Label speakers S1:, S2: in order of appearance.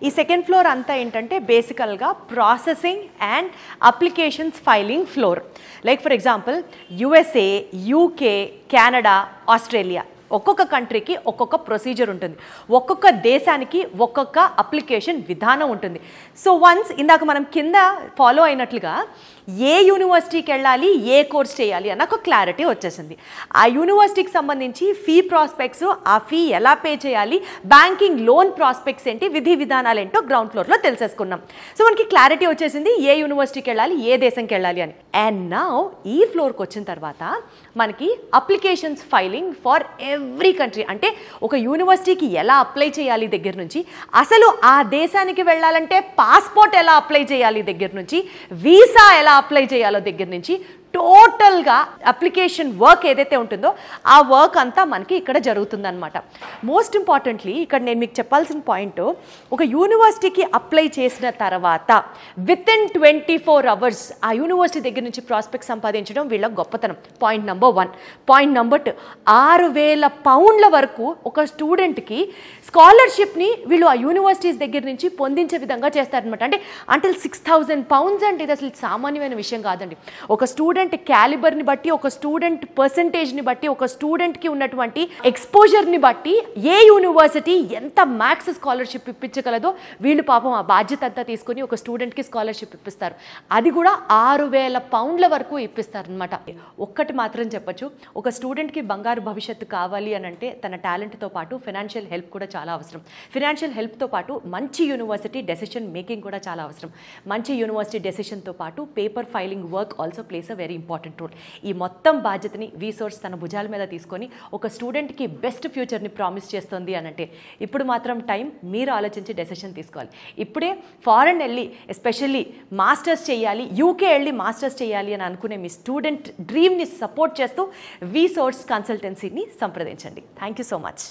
S1: ఈ second floor అంతా ఏంటంటే బేసికల్గా processing and applications filing floor. Like for example USA, UK, Canada, Australia, ఒక్కొక్క కంట్రీకి ఒక్కొక్క ప్రొసీజర్ ఉంటుంది, ఒక్కొక్క దేశానికి ఒక్కొక్క అప్లికేషన్ విధానం ఉంటుంది. సో వన్స్ ఇందాక మనం కింద ఫాలో అయినట్లుగా ఏ యూనివర్సిటీకి వెళ్ళాలి, ఏ కోర్స్ చేయాలి అన్న ఒక క్లారిటీ వచ్చేసింది. ఆ యూనివర్సిటీకి సంబంధించి ఫీ ప్రాస్పెక్ట్స్, ఆ ఫీ ఎలా పే చేయాలి, బ్యాంకింగ్ లోన్ ప్రాస్పెక్ట్స్ ఏంటి, విధి విధానాలు ఏంటో గ్రౌండ్ ఫ్లోర్లో తెలిసేసుకున్నాం. సో మనకి క్లారిటీ వచ్చేసింది ఏ యూనివర్సిటీకి వెళ్ళాలి, ఏ దేశంకి వెళ్ళాలి అని. అండ్ నౌ ఈ ఫ్లోర్కి వచ్చిన తర్వాత మనకి applications filing for every country, అంటే ఒక యూనివర్సిటీకి ఎలా అప్లై చేయాలి దగ్గర నుంచి, అసలు ఆ దేశానికి వెళ్ళాలంటే పాస్పోర్ట్ ఎలా అప్లై చేయాలి దగ్గర నుంచి, వీసా ఎలా అప్లై చేయాలో దగ్గర నుంచి, టోటల్గా అప్లికేషన్ వర్క్ ఏదైతే ఉంటుందో ఆ వర్క్ అంతా మనకి ఇక్కడ జరుగుతుందన్నమాట. మోస్ట్ ఇంపార్టెంట్లీ ఇక్కడ నేను మీకు చెప్పాల్సిన పాయింట్, ఒక యూనివర్సిటీకి అప్లై చేసిన తర్వాత విత్ ఇన్ 24 hours ఆ యూనివర్సిటీ దగ్గర నుంచి ప్రాస్పెక్ట్ సంపాదించడం వీళ్ళ గొప్పతనం. Point number 1. Point number 2, 6,000 pounds వరకు ఒక స్టూడెంట్కి స్కాలర్షిప్ని వీళ్ళు ఆ యూనివర్సిటీస్ దగ్గర నుంచి పొందించే విధంగా చేస్తారనమాట. అంటే అంటిల్ 6,000 pounds అంటే ఇది అసలు సామాన్యమైన విషయం కాదండి. ఒక స్టూడెంట్ క్యాలిబర్ని బట్టి, ఒక స్టూడెంట్ పర్సంటేజ్ని బట్టి, ఒక స్టూడెంట్కి ఉన్నటువంటి ఎక్స్పోజర్ని బట్టి ఏ యూనివర్సిటీ ఎంత మ్యాక్స్ స్కాలర్షిప్ ఇప్పించగలదో వీళ్ళు పాపం ఆ బాధ్యత అంతా తీసుకొని ఒక స్టూడెంట్కి స్కాలర్షిప్ ఇప్పిస్తారు. అది కూడా 6,000 pounds వరకు ఇప్పిస్తారనమాట. ఒక్కటి మాత్రం చెప్పచ్చు, ఒక స్టూడెంట్కి బంగారు భవిష్యత్తు కావాలి అని అంటే తన టాలెంట్తో పాటు ఫైనాన్షియల్ హెల్ప్ కూడా చాలా అవసరం. ఫైనాన్షియల్ హెల్ప్తో పాటు మంచి యూనివర్సిటీ డెసిషన్ మేకింగ్ కూడా చాలా అవసరం. మంచి యూనివర్సిటీ డెసిషన్తో పాటు paper filing work also plays a very important role. ఈ మొత్తం బాధ్యతని వీసోర్స్ తన భుజాల మీద తీసుకొని ఒక స్టూడెంట్కి బెస్ట్ ఫ్యూచర్ని ప్రామిస్ చేస్తుంది అని అంటే ఇప్పుడు మాత్రం టైం మీరు ఆలోచించి డెసిషన్ తీసుకోవాలి. ఇప్పుడే ఫారెన్ వెళ్ళి ఎస్పెషల్లీ మాస్టర్స్ చేయాలి, యూకే వెళ్ళి మాస్టర్స్ చేయాలి అని అనుకునే మీ స్టూడెంట్ డ్రీమ్ని సపోర్ట్ చేస్తూ వీసోర్స్ కన్సల్టెన్సీని సంప్రదించండి. Thank you so much.